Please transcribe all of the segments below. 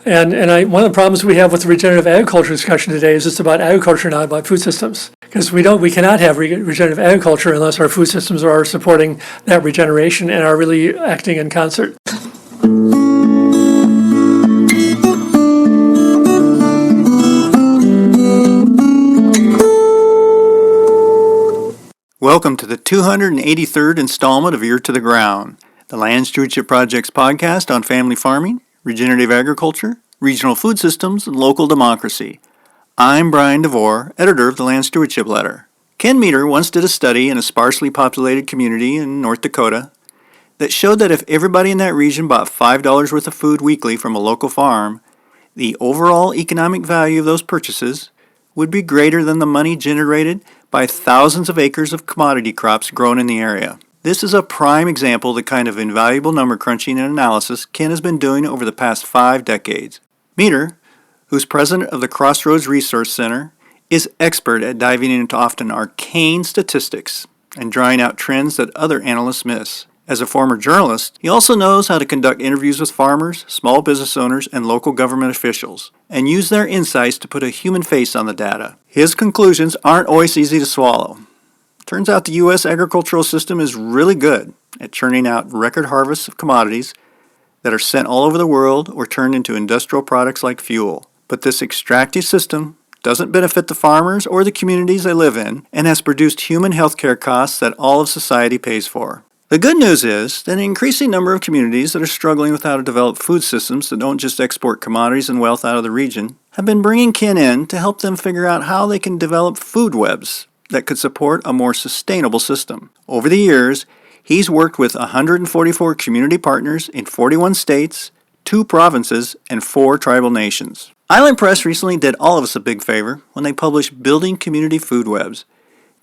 One of the problems we have with the regenerative agriculture discussion today is it's about agriculture, not about food systems. Because we cannot have regenerative agriculture unless our food systems are supporting that regeneration and are really acting in concert. Welcome to the 283rd installment of Ear to the Ground, the Land Stewardship Project's podcast on family farming, regenerative agriculture, regional food systems, and local democracy. I'm Brian DeVore, editor of the Land Stewardship Letter. Ken Meter once did a study in a sparsely populated community in North Dakota that showed that if everybody in that region bought $5 worth of food weekly from a local farm, the overall economic value of those purchases would be greater than the money generated by thousands of acres of commodity crops grown in the area. This is a prime example of the kind of invaluable number crunching and analysis Ken has been doing over the past 5 decades. Meter, who's president of the Crossroads Resource Center, is expert at diving into often arcane statistics and drawing out trends that other analysts miss. As a former journalist, he also knows how to conduct interviews with farmers, small business owners, and local government officials, and use their insights to put a human face on the data. His conclusions aren't always easy to swallow. Turns out the U.S. agricultural system is really good at churning out record harvests of commodities that are sent all over the world or turned into industrial products like fuel. But this extractive system doesn't benefit the farmers or the communities they live in and has produced human health care costs that all of society pays for. The good news is that an increasing number of communities that are struggling with how to develop food systems that don't just export commodities and wealth out of the region have been bringing Ken in to help them figure out how they can develop food webs that could support a more sustainable system. Over the years, he's worked with 144 community partners in 41 states, 2 provinces, and 4 tribal nations. Island Press recently did all of us a big favor when they published Building Community Food Webs,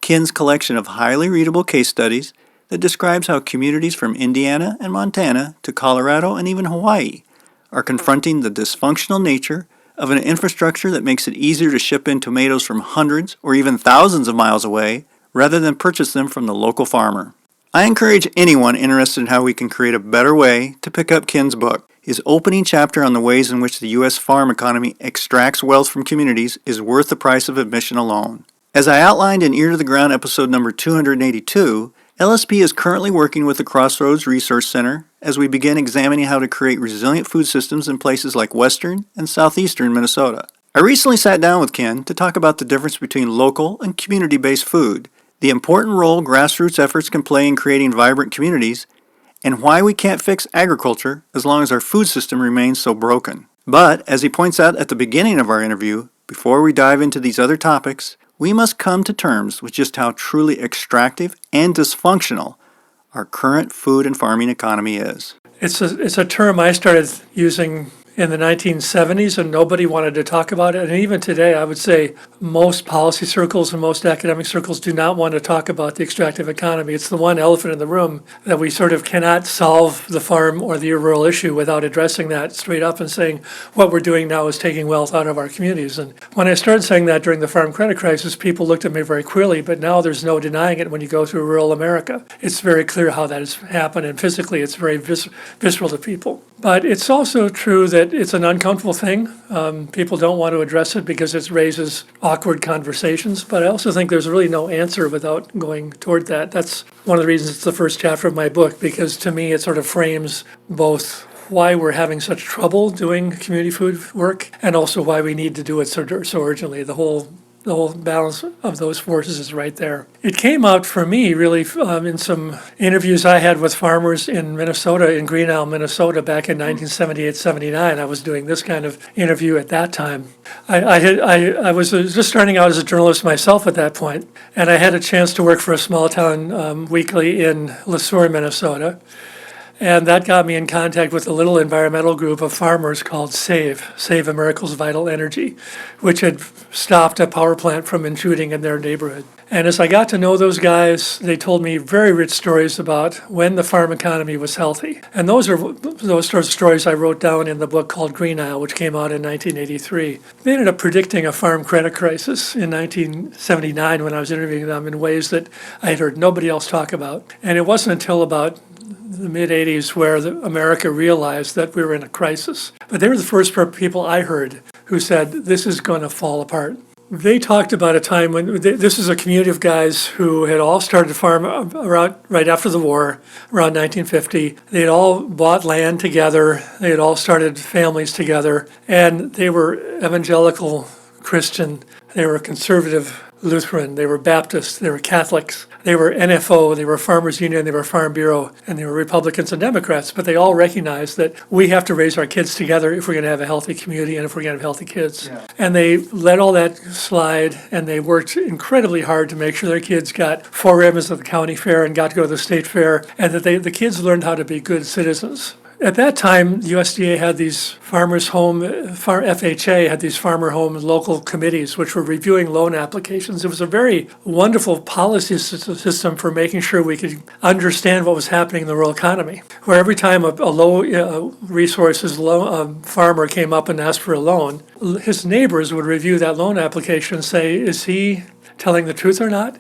Ken's collection of highly readable case studies that describes how communities from Indiana and Montana to Colorado and even Hawaii are confronting the dysfunctional nature of an infrastructure that makes it easier to ship in tomatoes from hundreds or even thousands of miles away rather than purchase them from the local farmer. I encourage anyone interested in how we can create a better way to pick up Ken's book. His opening chapter on the ways in which the U.S. farm economy extracts wealth from communities is worth the price of admission alone. As I outlined in Ear to the Ground episode number 282, LSP is currently working with the Crossroads Resource Center as we begin examining how to create resilient food systems in places like western and southeastern Minnesota. I recently sat down with Ken to talk about the difference between local and community-based food, the important role grassroots efforts can play in creating vibrant communities, and why we can't fix agriculture as long as our food system remains so broken. But, as he points out at the beginning of our interview, before we dive into these other topics, we must come to terms with just how truly extractive and dysfunctional our current food and farming economy is. It's a term I started using in the 1970s, and nobody wanted to talk about it. And even today, I would say most policy circles and most academic circles do not want to talk about the extractive economy. It's the one elephant in the room that we sort of cannot solve the farm or the rural issue without addressing that straight up and saying what we're doing now is taking wealth out of our communities. And when I started saying that during the farm credit crisis, people looked at me very queerly, but now there's no denying it when you go through rural America. It's very clear how that has happened, and physically it's very visceral to people. But it's also true that it's an uncomfortable thing. People don't want to address it because it raises awkward conversations. But I also think there's really no answer without going toward that. That's one of the reasons it's the first chapter of my book, because to me it sort of frames both why we're having such trouble doing community food work and also why we need to do it so urgently. The whole balance of those forces is right there. It came out for me really in some interviews I had with farmers in Minnesota, in Green Isle, Minnesota, back in 1978-79. I was doing this kind of interview at that time. I was just starting out as a journalist myself at that point, and I had a chance to work for a small town weekly in Le Sueur, Minnesota. And that got me in contact with a little environmental group of farmers called Save America's Vital Energy, which had stopped a power plant from intruding in their neighborhood. And as I got to know those guys, they told me very rich stories about when the farm economy was healthy. And those sorts of stories I wrote down in the book called Green Isle, which came out in 1983. They ended up predicting a farm credit crisis in 1979 when I was interviewing them in ways that I had heard nobody else talk about. And it wasn't until about the mid-'80s where America realized that we were in a crisis. But they were the first people I heard who said, this is going to fall apart. They talked about a time when this is a community of guys who had all started to farm around right after the war, around 1950. They had all bought land together. They had all started families together, and they were evangelical Christian. They were conservative Lutheran. They were Baptist. They were Catholics. They were NFO. They were Farmers Union. They were Farm Bureau, and they were Republicans and Democrats. But they all recognized that we have to raise our kids together if we're going to have a healthy community and if we're going to have healthy kids. Yeah. And they let all that slide, and they worked incredibly hard to make sure their kids got 4 ribbons at the county fair and got to go to the state fair, and that the kids learned how to be good citizens. At that time, the USDA had these FHA had these farmer home local committees which were reviewing loan applications. It was a very wonderful policy system for making sure we could understand what was happening in the rural economy, where every time a low resources farmer came up and asked for a loan, his neighbors would review that loan application and say, is he telling the truth or not?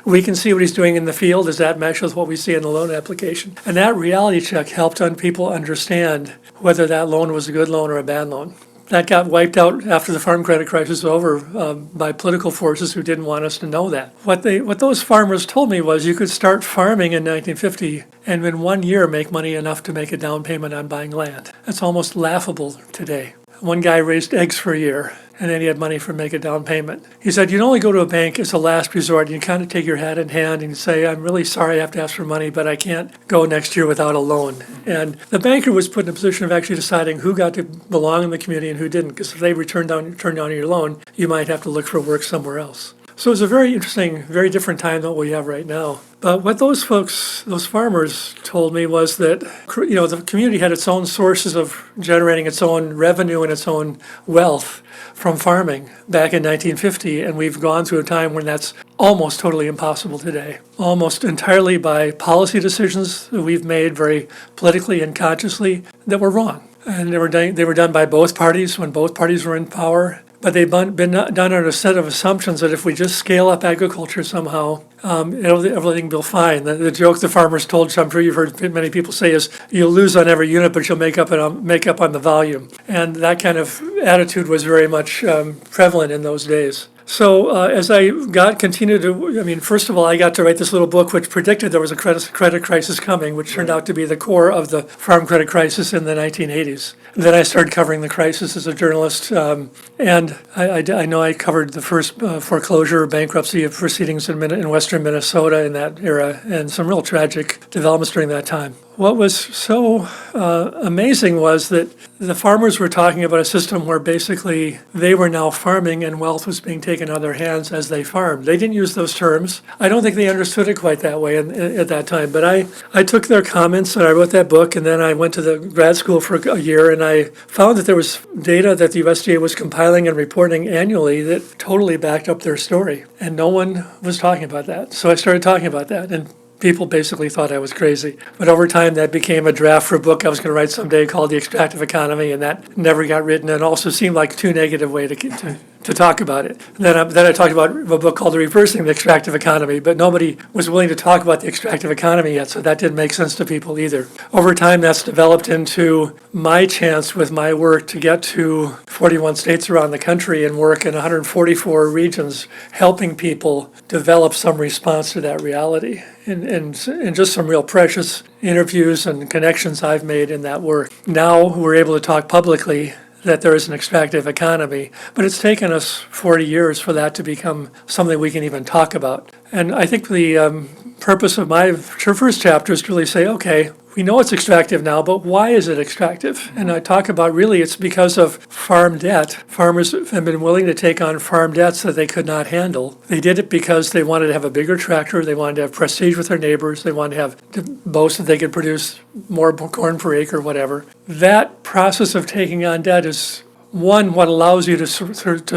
We can see what he's doing in the field. Does that match with what we see in the loan application? And that reality check helped people understand whether that loan was a good loan or a bad loan. That got wiped out after the farm credit crisis was over by political forces who didn't want us to know that. What those farmers told me was you could start farming in 1950 and in 1 year make money enough to make a down payment on buying land. That's almost laughable today. One guy raised eggs for a year, and then he had money for make a down payment. He said, you'd only go to a bank as a last resort. You kind of take your hat in hand and say, I'm really sorry I have to ask for money, but I can't go next year without a loan. And the banker was put in a position of actually deciding who got to belong in the community and who didn't, because if they turned down your loan, you might have to look for work somewhere else. So it was a very interesting, very different time than what we have right now. But what those farmers told me was that, the community had its own sources of generating its own revenue and its own wealth from farming back in 1950, and we've gone through a time when that's almost totally impossible today, almost entirely by policy decisions that we've made very politically and consciously that were wrong. And they were done by both parties when both parties were in power. But they've been done under a set of assumptions that if we just scale up agriculture somehow, everything will be fine. The joke the farmers told, which I'm sure you've heard many people say, is you'll lose on every unit, but you'll make up on the volume. And that kind of attitude was very much prevalent in those days. So as I continued to, first of all, I got to write this little book which predicted there was a credit crisis coming, which turned out to be the core of the farm credit crisis in the 1980s. And then I started covering the crisis as a journalist, and I know I covered the first foreclosure, bankruptcy of proceedings in western Minnesota in that era, and some real tragic developments during that time. What was so amazing was that the farmers were talking about a system where basically they were now farming and wealth was being taken out of their hands as they farmed. They didn't use those terms. I don't think they understood it quite that way at that time. But I took their comments and I wrote that book, and then I went to the grad school for a year, and I found that there was data that the USDA was compiling and reporting annually that totally backed up their story. And no one was talking about that. So I started talking about that. And people basically thought I was crazy. But over time, that became a draft for a book I was going to write someday called The Extractive Economy, and that never got written, and also seemed like too negative way to talk about it. Then I talked about a book called Reversing the Extractive Economy, but nobody was willing to talk about the extractive economy yet, so that didn't make sense to people either. Over time, that's developed into my chance with my work to get to 41 states around the country and work in 144 regions, helping people develop some response to that reality. And just some real precious interviews and connections I've made in that work. Now we're able to talk publicly that there is an extractive economy, but it's taken us 40 years for that to become something we can even talk about. And I think the purpose of my first chapter is to really say, okay, we know it's extractive now, but why is it extractive? And I talk about really it's because of farm debt. Farmers have been willing to take on farm debts that they could not handle. They did it because they wanted to have a bigger tractor, they wanted to have prestige with their neighbors, they wanted to boast that they could produce more corn per acre, whatever. That process of taking on debt is one, what allows you to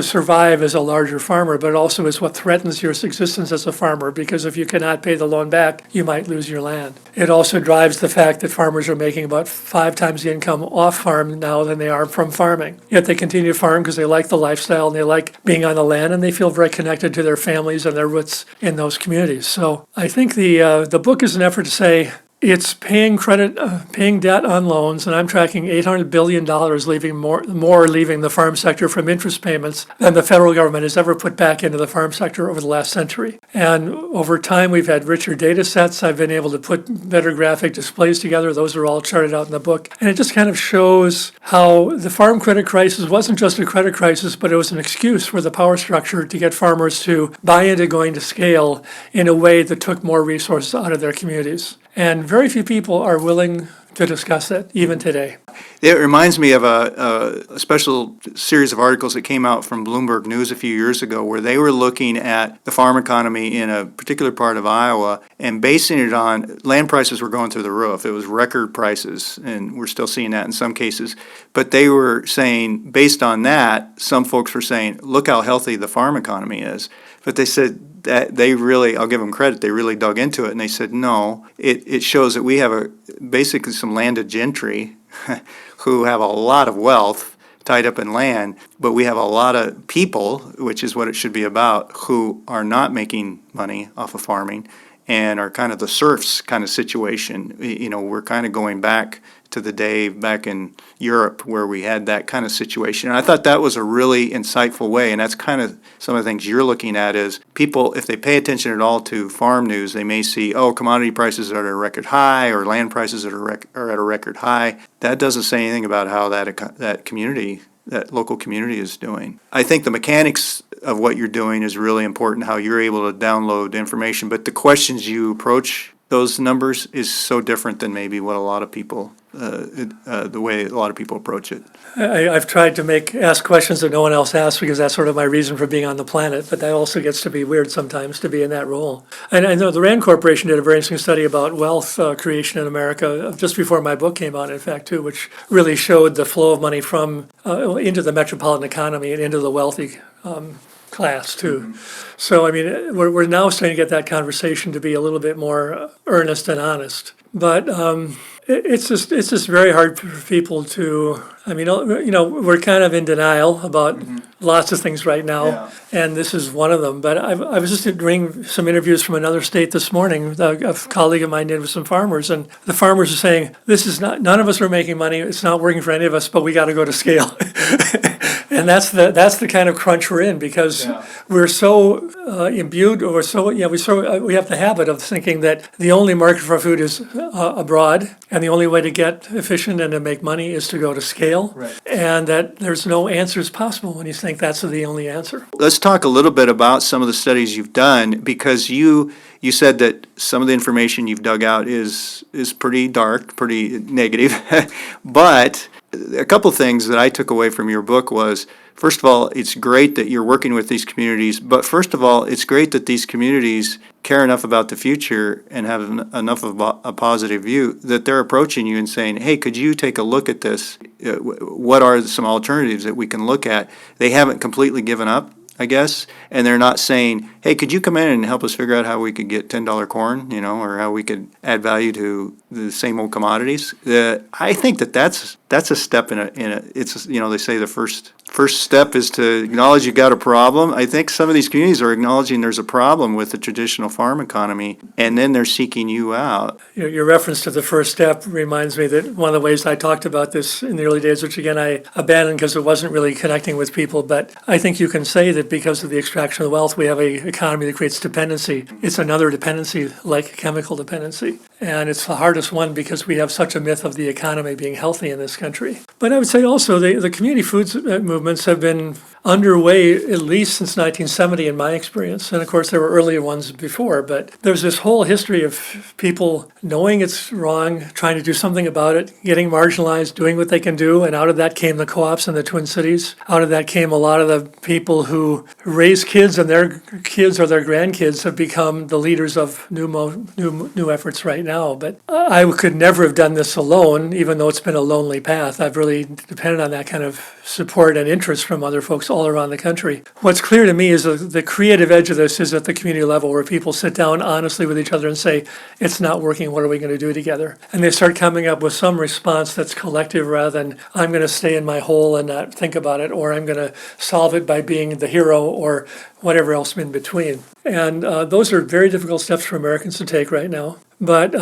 survive as a larger farmer, but also is what threatens your existence as a farmer, because if you cannot pay the loan back, you might lose your land. It also drives the fact that farmers are making about 5 times the income off farm now than they are from farming. Yet they continue to farm because they like the lifestyle and they like being on the land, and they feel very connected to their families and their roots in those communities. So I think the book is an effort to say, It's paying paying debt on loans, and I'm tracking $800 billion leaving more leaving the farm sector from interest payments than the federal government has ever put back into the farm sector over the last century. And over time, we've had richer data sets. I've been able to put better graphic displays together. Those are all charted out in the book. And it just kind of shows how the farm credit crisis wasn't just a credit crisis, but it was an excuse for the power structure to get farmers to buy into going to scale in a way that took more resources out of their communities. And very few people are willing to discuss it, even today. It reminds me of a special series of articles that came out from Bloomberg News a few years ago where they were looking at the farm economy in a particular part of Iowa and basing it on land prices were going through the roof. It was record prices, and we're still seeing that in some cases. But they were saying, based on that, some folks were saying, look how healthy the farm economy is. But they said that they really, I'll give them credit, they really dug into it, and they said, no, it shows that we have basically some landed gentry who have a lot of wealth tied up in land, but we have a lot of people, which is what it should be about, who are not making money off of farming and are kind of the serfs kind of situation. We're kind of going back to the day back in Europe where we had that kind of situation. And I thought that was a really insightful way, and that's kind of some of the things you're looking at is people, if they pay attention at all to farm news, they may see, commodity prices are at a record high or land prices are at a record high. That doesn't say anything about how that community, that local community is doing. I think the mechanics of what you're doing is really important, how you're able to download information, but the questions you approach those numbers is so different than maybe what a lot of people, the way a lot of people approach it. I've tried to ask questions that no one else asks because that's sort of my reason for being on the planet, but that also gets to be weird sometimes to be in that role. And I know the Rand Corporation did a very interesting study about wealth creation in America just before my book came out, in fact, too, which really showed the flow of money from into the metropolitan economy and into the wealthy class too. Mm-hmm. So I mean, we're now starting to get that conversation to be a little bit more earnest and honest. But it's just very hard for people to. I mean, we're kind of in denial about lots of things right now, and this is one of them. But I was just doing some interviews from another state this morning. A colleague of mine did with some farmers, and the farmers are saying, "This is not. None of us are making money. It's not working for any of us, but we got to go to scale." And that's the kind of crunch we're in because we're so imbued, or we have the habit of thinking that the only market for food is abroad, and the only way to get efficient and to make money is to go to scale, and that there's no answers possible when you think that's the only answer. Let's talk a little bit about some of the studies you've done, because you said that some of the information you've dug out is pretty dark, pretty negative, but a couple things that I took away from your book was, first of all, it's great that you're working with these communities, but first of all, it's great that these communities care enough about the future and have enough of a positive view that they're approaching you and saying, hey, could you take a look at this? What are some alternatives that we can look at? They haven't completely given up, I guess, and they're not saying, hey, could you come in and help us figure out how we could get $10 corn, or how we could add value to the same old commodities. I think that's a step in a it's, they say the first step is to acknowledge you got a problem. I think some of these communities are acknowledging there's a problem with the traditional farm economy, and then they're seeking you out. Your reference to the first step reminds me that one of the ways I talked about this in the early days, which again I abandoned because it wasn't really connecting with people, but I think you can say that because of the extraction of wealth, we have an economy that creates dependency. It's another dependency like chemical dependency. And it's the hardest one because we have such a myth of the economy being healthy in this country. But I would say also the community foods movements have been underway at least since 1970 in my experience. And of course there were earlier ones before, but there's this whole history of people knowing it's wrong, trying to do something about it, getting marginalized, doing what they can do. And out of that came the co-ops in the Twin Cities. Out of that came a lot of the people who raise kids, and their kids or their grandkids have become the leaders of new efforts right now. But I could never have done this alone, even though it's been a lonely path. I've really depended on that kind of support and interest from other folks all around the country. What's clear to me is the creative edge of this is at the community level, where people sit down honestly with each other and say, it's not working, what are we going to do together? And they start coming up with some response that's collective rather than I'm going to stay in my hole and not think about it, or I'm going to solve it by being the hero, or whatever else in between. And those are very difficult steps for Americans to take right now. But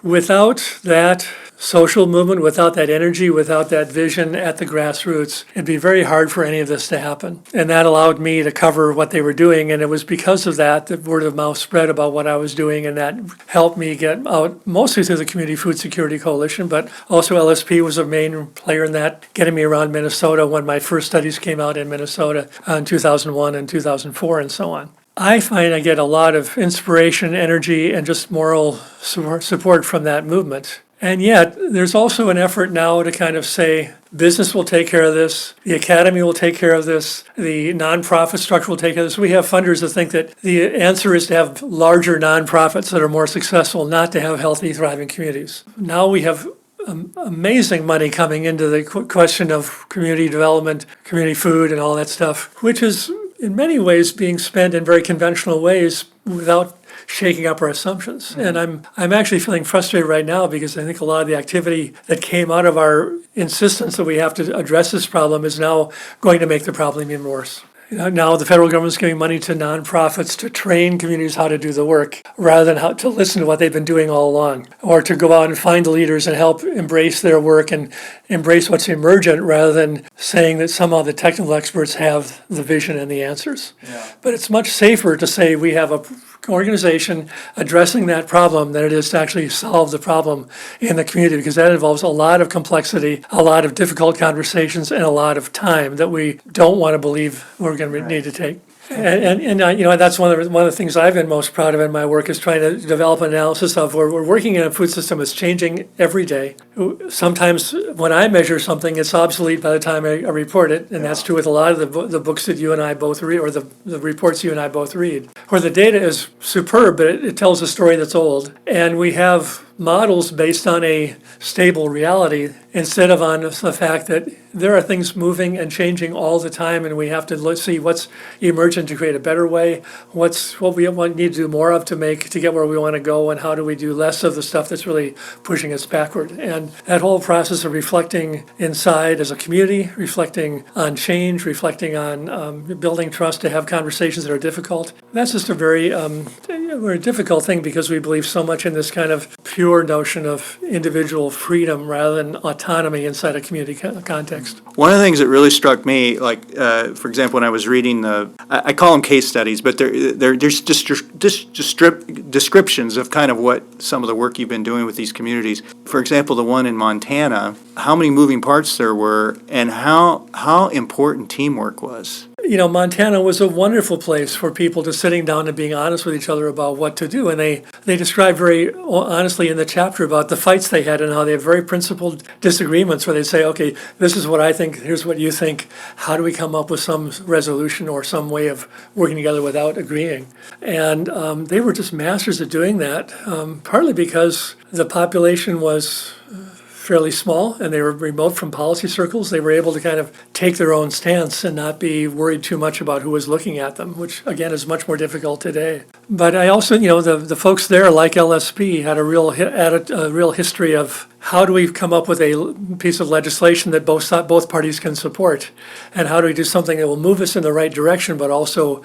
without that social movement, without that energy, without that vision at the grassroots, it'd be very hard for any of this to happen. And that allowed me to cover what they were doing. And it was because of that that word of mouth spread about what I was doing. And that helped me get out mostly through the Community Food Security Coalition, but also LSP was a main player in that, getting me around Minnesota when my first studies came out in Minnesota in 2001 and 2004 and so on. I find I get a lot of inspiration, energy, and just moral support from that movement. And yet, there's also an effort now to kind of say, business will take care of this, the academy will take care of this, the nonprofit structure will take care of this. We have funders that think that the answer is to have larger nonprofits that are more successful, not to have healthy, thriving communities. Now we have amazing money coming into the question of community development, community food, and all that stuff, which is in many ways being spent in very conventional ways without shaking up our assumptions. And I'm actually feeling frustrated right now because I think a lot of the activity that came out of our insistence that we have to address this problem is now going to make the problem even worse. Now the federal government is giving money to nonprofits to train communities how to do the work rather than how to listen to what they've been doing all along, or to go out and find the leaders and help embrace their work and embrace what's emergent rather than saying that somehow the technical experts have the vision and the answers. But it's much safer to say we have a organization addressing that problem than it is to actually solve the problem in the community, because that involves a lot of complexity, a lot of difficult conversations, and a lot of time that we don't want to believe we're going to need to take. And that's one of the things I've been most proud of in my work is trying to develop an analysis of where we're working in a food system that's changing every day. Sometimes when I measure something, it's obsolete by the time I report it, and that's true with a lot of the books that you and I both read, or the reports you and I both read, where the data is superb, but it tells a story that's old. And we have models based on a stable reality instead of on the fact that there are things moving and changing all the time, and we have to see what's emergent to create a better way, what we need to do more of to get where we want to go, and how do we do less of the stuff that's really pushing us backward. And that whole process of reflecting inside as a community, reflecting on change, reflecting on building trust to have conversations that are difficult, that's just a very difficult thing because we believe so much in this kind of pure notion of individual freedom rather than autonomy inside a community context. One of the things that really struck me, for example, when I was reading I call them case studies, but they're just descriptions of kind of what some of the work you've been doing with these communities. For example, the one in Montana, how many moving parts there were, and how important teamwork was. Montana was a wonderful place for people to sitting down and being honest with each other about what to do. And they describe very honestly in the chapter about the fights they had and how they have very principled disagreements where they say, okay, this is what I think, here's what you think. How do we come up with some resolution or some way of working together without agreeing? And they were just masters at doing that, partly because the population was fairly small and they were remote from policy circles. They were able to kind of take their own stance and not be worried too much about who was looking at them, which again is much more difficult today. But I also, the folks there, like LSP, had a real history of how do we come up with a piece of legislation that both parties can support, and how do we do something that will move us in the right direction but also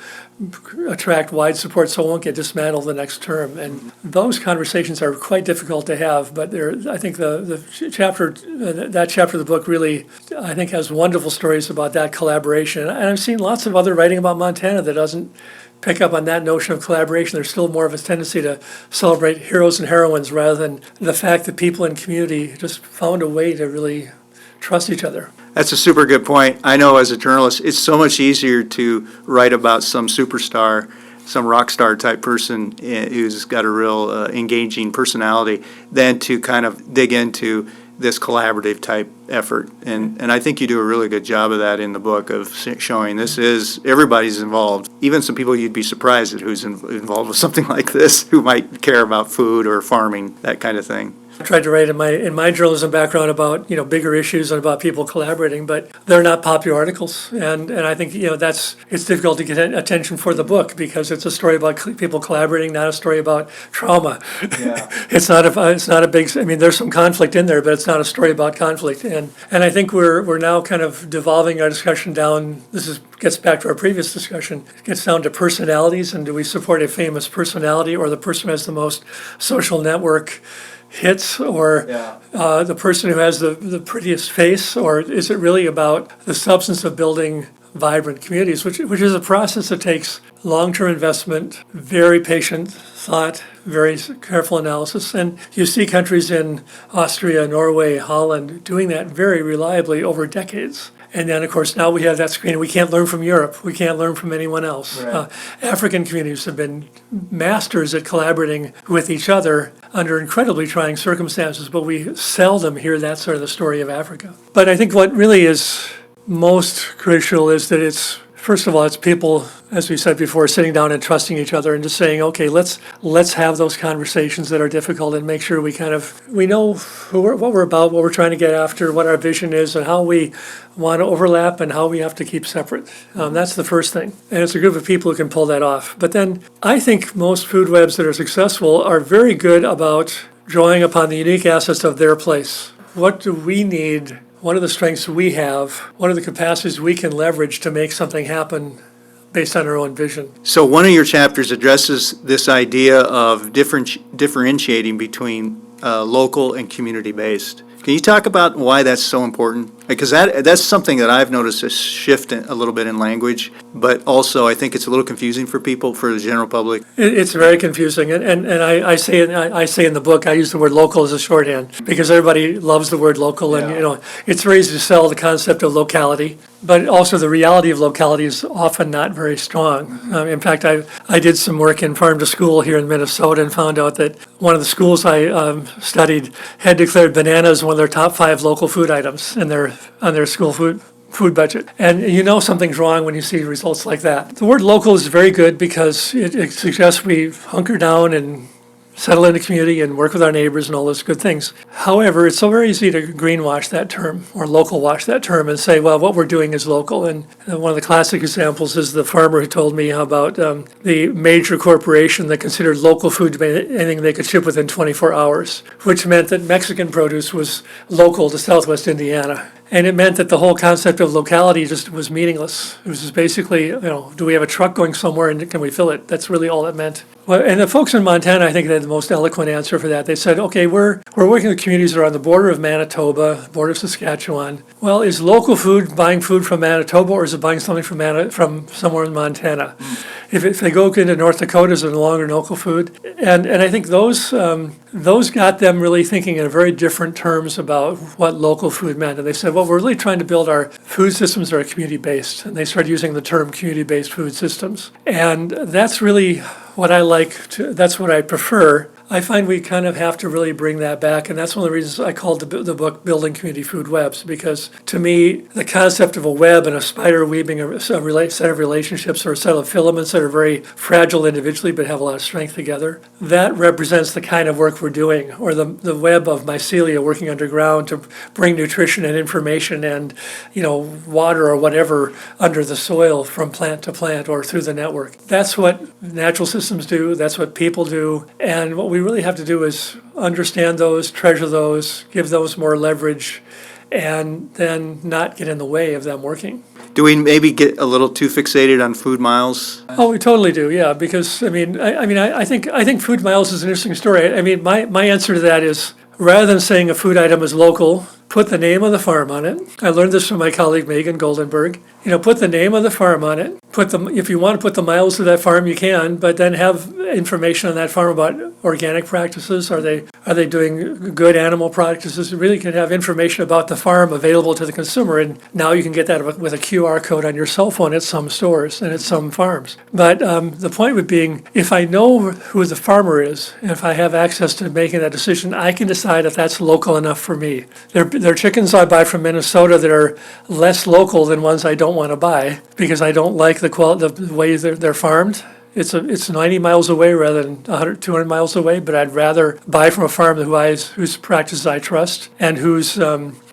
attract wide support so it won't get dismantled the next term. And those conversations are quite difficult to have, but I think that chapter of the book really, I think, has wonderful stories about that collaboration. And I've seen lots of other writing about Montana that doesn't pick up on that notion of collaboration. There's still more of a tendency to celebrate heroes and heroines rather than the fact that people in community just found a way to really trust each other. That's a super good point. I know as a journalist, it's so much easier to write about some superstar, some rock star type person who's got a real engaging personality than to kind of dig into this collaborative type effort. And I think you do a really good job of that in the book of showing everybody's involved. Even some people you'd be surprised at who's involved with something like this, who might care about food or farming, that kind of thing. I tried to write in my journalism background about bigger issues and about people collaborating, but they're not popular articles, and I think it's difficult to get attention for the book because it's a story about people collaborating, not a story about trauma. Yeah. It's not a big. I mean, there's some conflict in there, but it's not a story about conflict, and I think we're now kind of devolving our discussion down. Gets back to our previous discussion. It gets down to personalities, and do we support a famous personality or the person who has the most social network hits, or the person who has the prettiest face, or is it really about the substance of building vibrant communities, which is a process that takes long-term investment, very patient thought, very careful analysis. And you see countries in Austria, Norway, Holland doing that very reliably over decades. And then, of course, now we have that screen. We can't learn from Europe. We can't learn from anyone else. Right. African communities have been masters at collaborating with each other under incredibly trying circumstances, but we seldom hear that sort of the story of Africa. But I think what really is most crucial is that it's, first of all, it's people, as we said before, sitting down and trusting each other and just saying, okay, let's have those conversations that are difficult and make sure we know what we're about, what we're trying to get after, what our vision is, and how we want to overlap and how we have to keep separate. That's the first thing. And it's a group of people who can pull that off. But then I think most food webs that are successful are very good about drawing upon the unique assets of their place. What do we need? What are the strengths we have? What are the capacities we can leverage to make something happen based on our own vision? So one of your chapters addresses this idea of differentiating between local and community-based. Can you talk about why that's so important? Because that's something that I've noticed a shift a little bit in language, but also I think it's a little confusing for people, for the general public. It's very confusing, and I say in the book, I use the word local as a shorthand because everybody loves the word local, and it's very easy to sell the concept of locality, but also the reality of locality is often not very strong. In fact, I did some work in farm to school here in Minnesota and found out that one of the schools I studied had declared bananas one of their top 5 local food items on their school food budget. And you know something's wrong when you see results like that. The word local is very good because it suggests we hunker down and settle in the community and work with our neighbors and all those good things. However, it's so very easy to greenwash that term or local wash that term and say, well, what we're doing is local. And one of the classic examples is the farmer who told me about the major corporation that considered local food to be anything they could ship within 24 hours, which meant that Mexican produce was local to Southwest Indiana. And it meant that the whole concept of locality just was meaningless. It was just basically, do we have a truck going somewhere and can we fill it? That's really all it meant. Well, and the folks in Montana, I think they had the most eloquent answer for that. They said, okay, we're working with communities that are on the border of Manitoba, border of Saskatchewan. Well, is local food buying food from Manitoba, or is it buying something from somewhere in Montana? If they go into North Dakota, is it no longer local food? And I think those got them really thinking in very different terms about what local food meant. And they said, well, we're really trying to build our food systems that are community-based. And they started using the term community-based food systems. And that's really what I like, that's what I prefer. I find we kind of have to really bring that back, and that's one of the reasons I called the book Building Community Food Webs, because to me, the concept of a web and a spider weaving a set of relationships or a set of filaments that are very fragile individually but have a lot of strength together, that represents the kind of work we're doing, or the web of mycelia working underground to bring nutrition and information and water or whatever under the soil from plant to plant or through the network. That's what natural systems do, that's what people do, and what we really have to do is understand those, treasure those, give those more leverage, and then not get in the way of them working. Do we maybe get a little too fixated on food miles? Oh, we totally do, yeah, because I think food miles is an interesting story. I mean, my answer to that is, rather than saying a food item is local, put the name of the farm on it. I learned this from my colleague Megan Goldenberg. Put the name of the farm on it. If you want to put the miles of that farm, you can, but then have information on that farm about organic practices. Are they doing good animal practices? You really can have information about the farm available to the consumer, and now you can get that with a QR code on your cell phone at some stores and at some farms. But the point would being, if I know who the farmer is, and if I have access to making that decision, I can decide if that's local enough for me. There are chickens I buy from Minnesota that are less local than ones I don't want to buy because I don't like the way they're farmed. It's 90 miles away rather than 100, 200 miles away, but I'd rather buy from a farm whose practices I trust and whose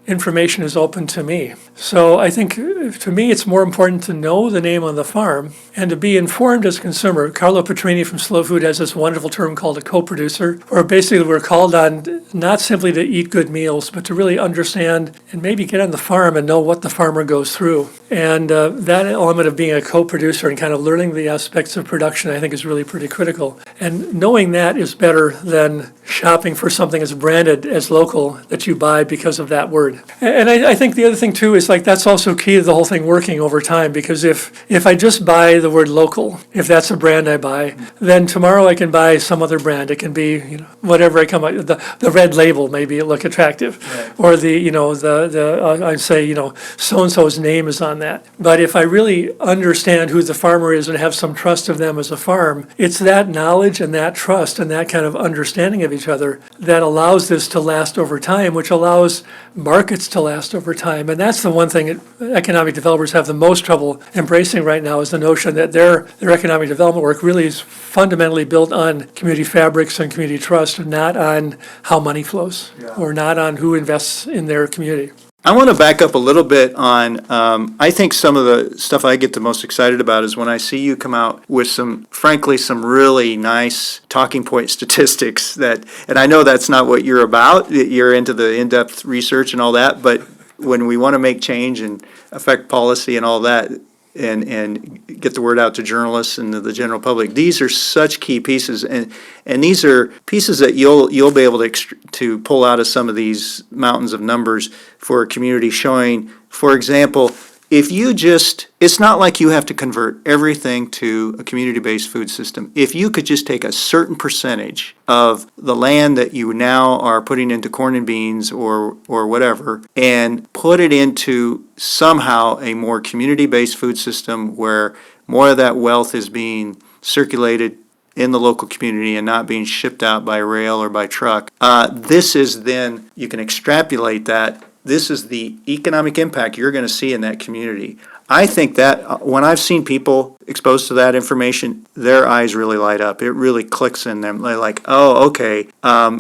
information is open to me. So I think, to me, it's more important to know the name on the farm and to be informed as a consumer. Carlo Petrini from Slow Food has this wonderful term called a co-producer, where basically we're called on not simply to eat good meals, but to really understand and maybe get on the farm and know what the farmer goes through. And that element of being a co-producer and kind of learning the aspects of production, I think, is really pretty critical. And knowing that is better than shopping for something that's branded as local that you buy because of that word. And I think the other thing too is like that's also key to the whole thing working over time, because if I just buy the word local, if that's a brand I buy, then tomorrow I can buy some other brand. It can be whatever I come up the red label, maybe it look attractive, or I'd say so and so's name is on that. But if I really understand who the farmer is and have some trust of them as a farm, it's that knowledge and that trust and that kind of understanding of each other that allows this to last over time, which allows markets to last over time. And that's the one thing economic developers have the most trouble embracing right now, is the notion that their economic development work really is fundamentally built on community fabrics and community trust, and not on how money flows or not on who invests in their community. I want to back up a little bit on, I think some of the stuff I get the most excited about is when I see you come out with frankly, some really nice talking point statistics and I know that's not what you're about. You're into the in-depth research and all that, but when we want to make change and affect policy and all that, and get the word out to journalists and the general public, these are such key pieces, and these are pieces that you'll be able to pull out of some of these mountains of numbers for a community, showing, for example, it's not like you have to convert everything to a community-based food system. If you could just take a certain percentage of the land that you now are putting into corn and beans or whatever, and put it into somehow a more community-based food system where more of that wealth is being circulated in the local community and not being shipped out by rail or by truck, this is then, you can extrapolate that. This is the economic impact you're going to see in that community. I think that when I've seen people exposed to that information, their eyes really light up. It really clicks in them. They're like, oh, okay.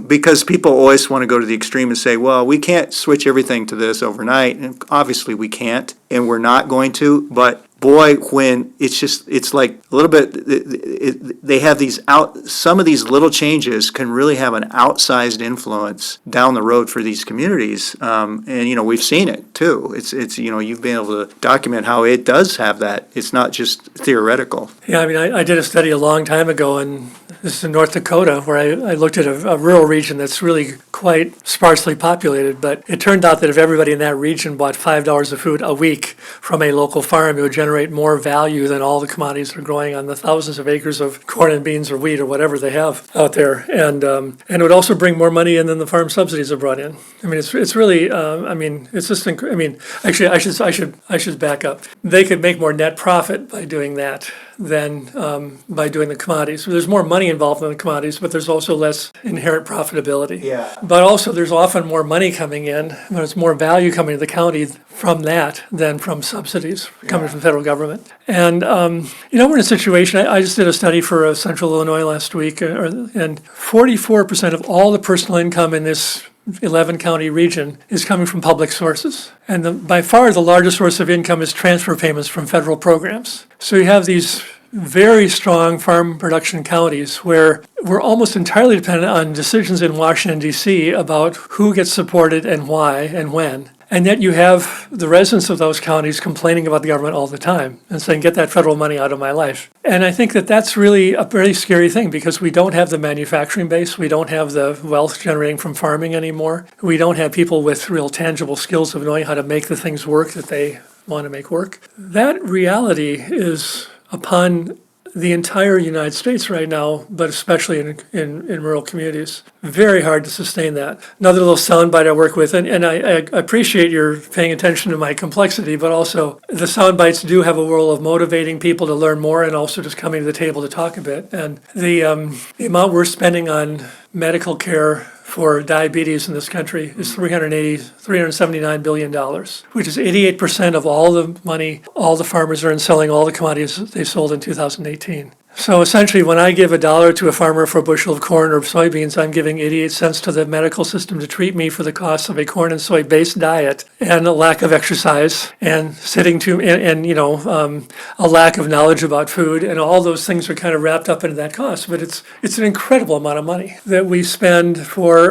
Because people always want to go to the extreme and say, well, we can't switch everything to this overnight. And obviously we can't, and we're not going to. But boy, when it's like a little bit, they have some of these little changes can really have an outsized influence down the road for these communities. And we've seen it too. It's you've been able to document how it does have that. It's not just theoretical. Yeah, I mean, I did a study a long time ago, and this is in North Dakota, where I looked at a rural region that's really quite sparsely populated. But it turned out that if everybody in that region bought $5 of food a week from a local farm, it would generate more value than all the commodities that are growing on the thousands of acres of corn and beans or wheat or whatever they have out there. And it would also bring more money in than the farm subsidies are brought in. I mean, it's really, it's just, actually, I should back up. They could make more net profit by doing that than by doing the commodities. So there's more money involved in the commodities, but there's also less inherent profitability. Yeah. But also there's often more money coming in, there's more value coming to the county from that than from subsidies coming from the federal government. And, we're in a situation, I just did a study for Central Illinois last week, and 44% of all the personal income in this 11 county region is coming from public sources. And by far the largest source of income is transfer payments from federal programs. So you have these very strong farm production counties where we're almost entirely dependent on decisions in Washington, D.C. about who gets supported and why and when. And yet you have the residents of those counties complaining about the government all the time and saying, get that federal money out of my life. And I think that that's really a very scary thing, because we don't have the manufacturing base. We don't have the wealth generating from farming anymore. We don't have people with real tangible skills of knowing how to make the things work that they want to make work. That reality is upon the entire United States right now, but especially in rural communities. Very hard to sustain that. Another little soundbite I work with, and I appreciate your paying attention to my complexity, but also the soundbites do have a role of motivating people to learn more and also just coming to the table to talk a bit. And the amount we're spending on medical care for diabetes in this country is $379 billion, which is 88% of all the money all the farmers earn selling all the commodities they sold in 2018. So essentially, when I give $1 to a farmer for a bushel of corn or soybeans, I'm giving 88 cents to the medical system to treat me for the cost of a corn and soy-based diet and a lack of exercise and a lack of knowledge about food, and all those things are kind of wrapped up into that cost. But it's an incredible amount of money that we spend for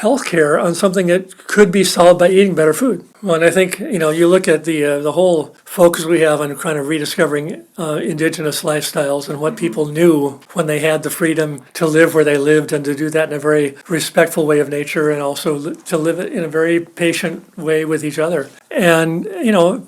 healthcare on something that could be solved by eating better food. Well, and I think, you look at the whole focus we have on kind of rediscovering indigenous lifestyles and what people knew when they had the freedom to live where they lived and to do that in a very respectful way of nature and also to live it in a very patient way with each other. And,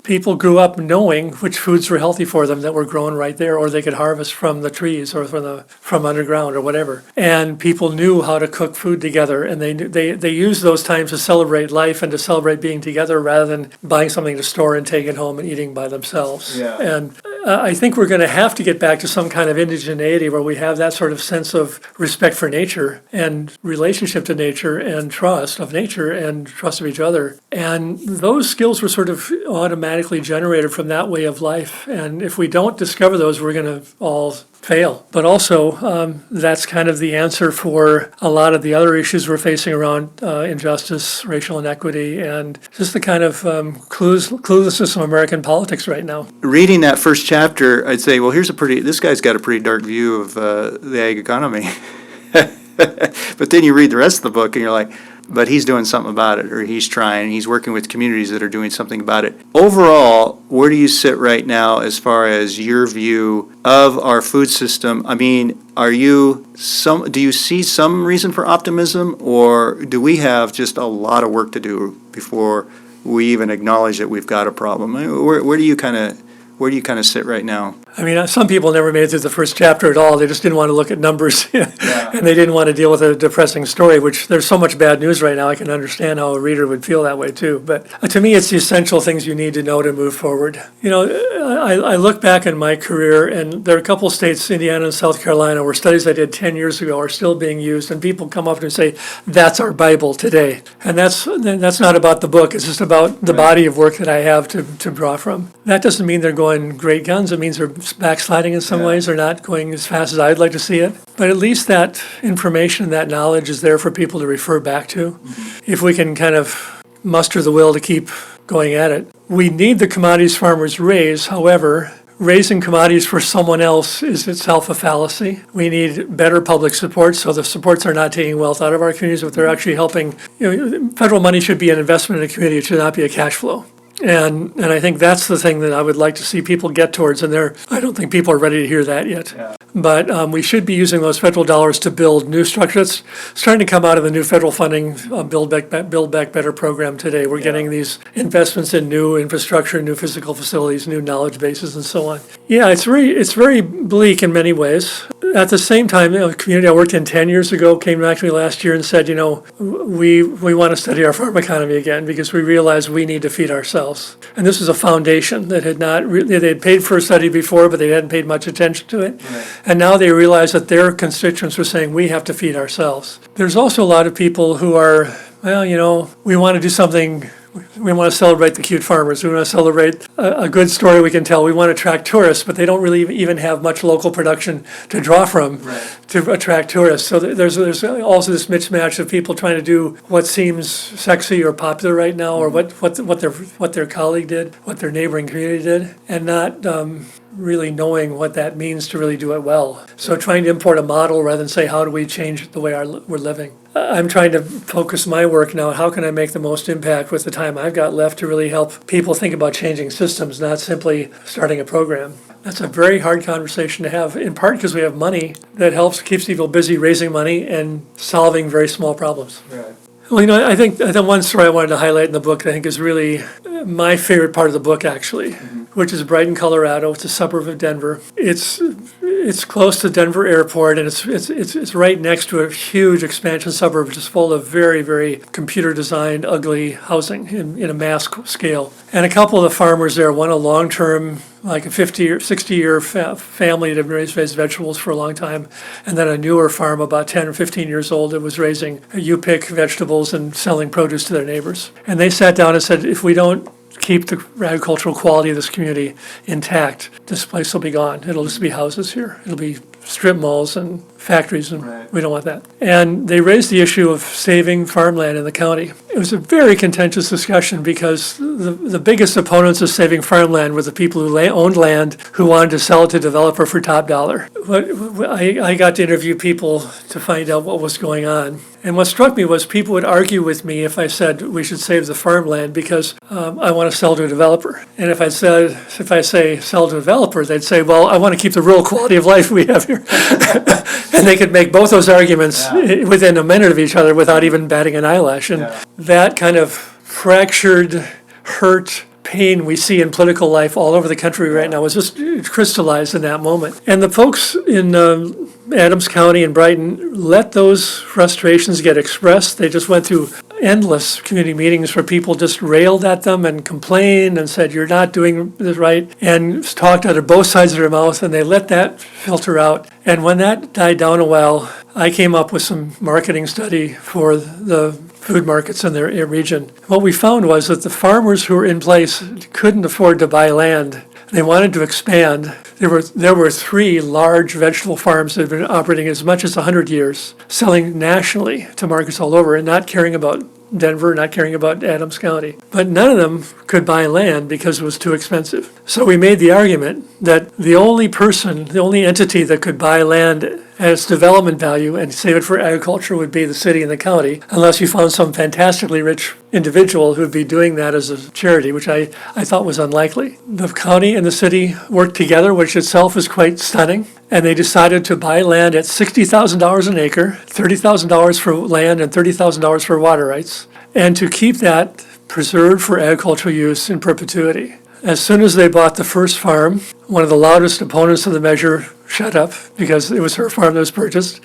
people grew up knowing which foods were healthy for them that were grown right there, or they could harvest from the trees or from underground or whatever. And people knew how to cook food together, and they used those times to celebrate life and to celebrate being together rather than buying something to store and take it home and eating by themselves. Yeah. And I think we're going to have to get back to some kind of indigeneity where we have that sort of sense of respect for nature and relationship to nature and trust of nature and trust of each other. And those skills were sort of automatically generated from that way of life. And if we don't discover those, we're going to all fail. But also, that's kind of the answer for a lot of the other issues we're facing around injustice, racial inequity, and just the kind of cluelessness of American politics right now. Reading that first chapter, I'd say, well, this guy's got a pretty dark view of the ag economy. But then you read the rest of the book and you're like, but he's doing something about it, or he's trying, he's working with communities that are doing something about it. Overall, where do you sit right now as far as your view of our food system? I mean, do you see some reason for optimism, or do we have just a lot of work to do before we even acknowledge that we've got a problem? Where do you kind of sit right now? I mean, some people never made it through the first chapter at all. They just didn't want to look at numbers and they didn't want to deal with a depressing story, which there's so much bad news right now. I can understand how a reader would feel that way too. But to me, it's the essential things you need to know to move forward. I look back in my career, and there are a couple states, Indiana and South Carolina, where studies I did 10 years ago are still being used, and people come up and say, that's our Bible today. And that's not about the book. It's just about the body of work that I have to draw from. That doesn't mean they're going great guns. It means they're backsliding in some ways. They're not going as fast as I'd like to see it. But at least that information, that knowledge is there for people to refer back to. Mm-hmm. If we can kind of muster the will to keep going at it. We need the commodities farmers raise. However, raising commodities for someone else is itself a fallacy. We need better public support, so the supports are not taking wealth out of our communities, but they're actually helping. Federal money should be an investment in a community. It should not be a cash flow. And I think that's the thing that I would like to see people get towards, and I don't think people are ready to hear that yet. Yeah. But we should be using those federal dollars to build new structures. It's starting to come out of the new federal funding Build Back Better program today. We're getting these investments in new infrastructure, new physical facilities, new knowledge bases, and so on. Yeah, it's very bleak in many ways. At the same time, a community I worked in 10 years ago came back to me last year and said, we want to study our farm economy again because we realize we need to feed ourselves. And this was a foundation that they had paid for a study before, but they hadn't paid much attention to it. Right. And now they realize that their constituents were saying, we have to feed ourselves. There's also a lot of people who are, we want to do something. We want to celebrate the cute farmers. We want to celebrate a good story we can tell. We want to attract tourists, but they don't really even have much local production to draw from to attract tourists. So there's also this mismatch of people trying to do what seems sexy or popular right now, or what their colleague did, what their neighboring community did, and not really knowing what that means to really do it well. So trying to import a model rather than say, how do we change the way we're living? I'm trying to focus my work now on how can I make the most impact with the time I've got left to really help people think about changing systems, not simply starting a program. That's a very hard conversation to have, in part because we have money that keeps people busy raising money and solving very small problems. Right. Well, I think the one story I wanted to highlight in the book, I think, is really my favorite part of the book, actually, which is Brighton, Colorado. It's a suburb of Denver. It's close to Denver Airport, and it's right next to a huge expansion suburb just full of very, very computer-designed, ugly housing in a mass scale. And a couple of the farmers there, one a long-term, like a 50 or 60-year family that had raised vegetables for a long time, and then a newer farm about 10 or 15 years old that was raising you-pick vegetables and selling produce to their neighbors. And they sat down and said, if we don't keep the agricultural quality of this community intact, this place will be gone. It'll just be houses here. It'll be strip malls and factories, and Right. we don't want that. And they raised the issue of saving farmland in the county. It was a very contentious discussion because the biggest opponents of saving farmland were the people who owned land who wanted to sell it to developer for top dollar. But I got to interview people to find out what was going on. And what struck me was people would argue with me if I said we should save the farmland because I want to sell to a developer. And if I say sell to a developer, they'd say, well, I want to keep the rural quality of life we have here. And they could make both those arguments within a minute of each other without even batting an eyelash. And that kind of fractured, hurt, pain we see in political life all over the country right now was just crystallized in that moment. And the folks in Adams County and Brighton let those frustrations get expressed. They just went through endless community meetings where people just railed at them and complained and said, you're not doing this right, and talked out of both sides of their mouth, and they let that filter out. And when that died down a while, I came up with some marketing study for the food markets in their region. What we found was that the farmers who were in place couldn't afford to buy land. They wanted to expand. There were 3 large vegetable farms that had been operating as much as 100 years, selling nationally to markets all over and not caring about Denver, not caring about Adams County. But none of them could buy land because it was too expensive. So we made the argument that the only entity that could buy land at its development value and save it for agriculture would be the city and the county, unless you found some fantastically rich individual who would be doing that as a charity, which I thought was unlikely. The county and the city worked together, which itself is quite stunning, and they decided to buy land at $60,000 an acre, $30,000 for land and $30,000 for water rights, and to keep that preserved for agricultural use in perpetuity. As soon as they bought the first farm, one of the loudest opponents of the measure shut up because it was her farm that was purchased.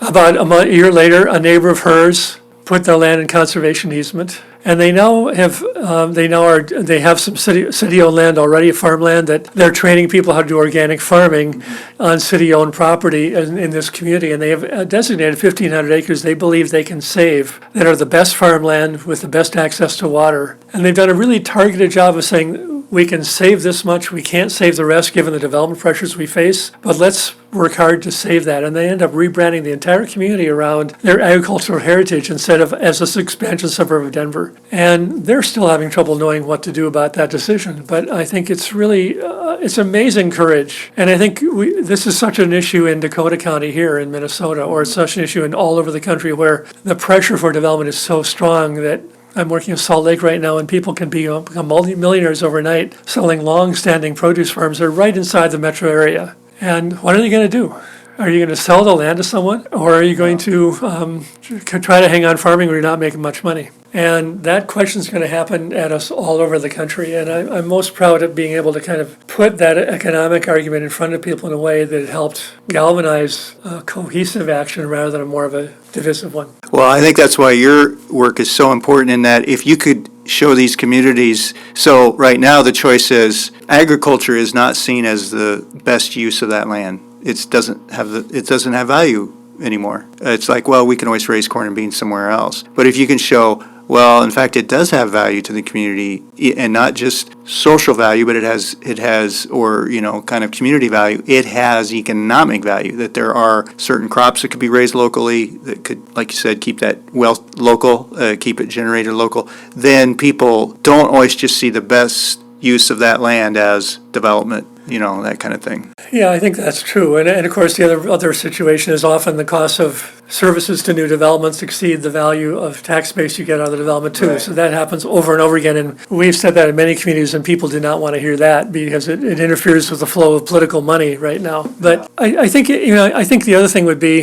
About a year later, a neighbor of hers put their land in conservation easement, and they have some city-owned land already, farmland, that they're training people how to do organic farming on city-owned property in this community, and they have designated 1,500 acres they believe they can save that are the best farmland with the best access to water. And they've done a really targeted job of saying, we can save this much, we can't save the rest given the development pressures we face, but let's work hard to save that. And they end up rebranding the entire community around their agricultural heritage instead of as this expansion suburb of Denver. And they're still having trouble knowing what to do about that decision. But I think it's really, it's amazing courage. And I think this is such an issue in Dakota County here in Minnesota, or it's such an issue in all over the country where the pressure for development is so strong that I'm working in Salt Lake right now, and people can become multi-millionaires overnight selling long-standing produce farms that are right inside the metro area. And what are they going to do? Are you going to sell the land to someone, or are you going to try to hang on farming where you're not making much money? And that question is going to happen at us all over the country. And I'm most proud of being able to kind of put that economic argument in front of people in a way that helped galvanize a cohesive action rather than more of a divisive one. Well, I think that's why your work is so important in that if you could show these communities, so right now the choice is agriculture is not seen as the best use of that land. It doesn't have value anymore. It's like, well, we can always raise corn and beans somewhere else. But if you can show, well, in fact, it does have value to the community, and not just social value, but it has, or, kind of community value. It has economic value, that there are certain crops that could be raised locally that could, like you said, keep that wealth local, keep it generated local. Then people don't always just see the best use of that land as development, that kind of thing. Yeah, I think that's true. And of course, the other situation is often the cost of services to new developments exceed the value of tax base you get out of the development too. Right. So that happens over and over again. And we've said that in many communities, and people do not want to hear that because it interferes with the flow of political money right now. But I think the other thing would be,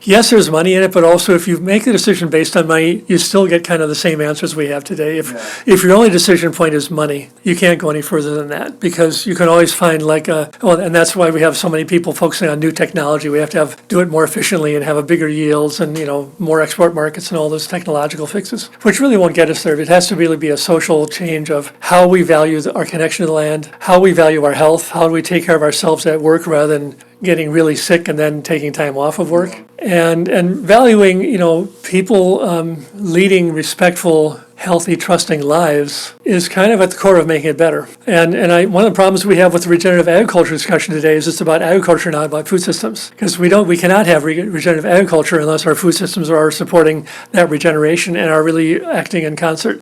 yes, there's money in it, but also if you make the decision based on money, you still get kind of the same answers we have today. If your only decision point is money, you can't go any further than that, because you can always find and that's why we have so many people focusing on new technology. We have to do it more efficiently and have a bigger yields and, more export markets and all those technological fixes, which really won't get us there. It has to really be a social change of how we value our connection to the land, how we value our health, how do we take care of ourselves at work rather than getting really sick and then taking time off of work, and valuing, people leading respectful healthy, trusting lives is kind of at the core of making it better. And one of the problems we have with the regenerative agriculture discussion today is it's about agriculture, not about food systems. Because we cannot have regenerative agriculture unless our food systems are supporting that regeneration and are really acting in concert.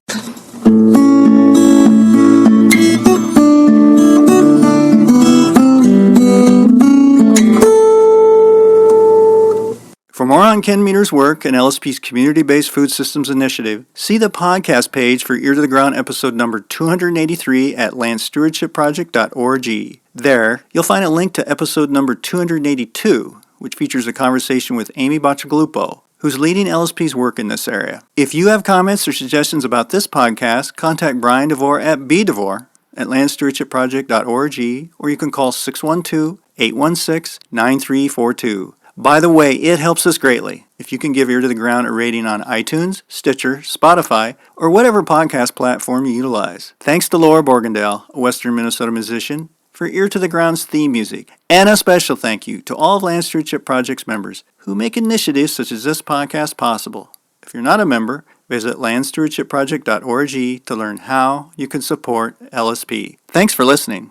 For more on Ken Meter's work and LSP's Community-Based Food Systems Initiative, see the podcast page for Ear to the Ground episode number 283 at landstewardshipproject.org. There, you'll find a link to episode number 282, which features a conversation with Amy Bacigalupo, who's leading LSP's work in this area. If you have comments or suggestions about this podcast, contact Brian DeVore at bdevore at landstewardshipproject.org, or you can call 612-816-9342. By the way, it helps us greatly if you can give Ear to the Ground a rating on iTunes, Stitcher, Spotify, or whatever podcast platform you utilize. Thanks to Laura Borgendale, a Western Minnesota musician, for Ear to the Ground's theme music. And a special thank you to all of Land Stewardship Project's members who make initiatives such as this podcast possible. If you're not a member, visit landstewardshipproject.org to learn how you can support LSP. Thanks for listening.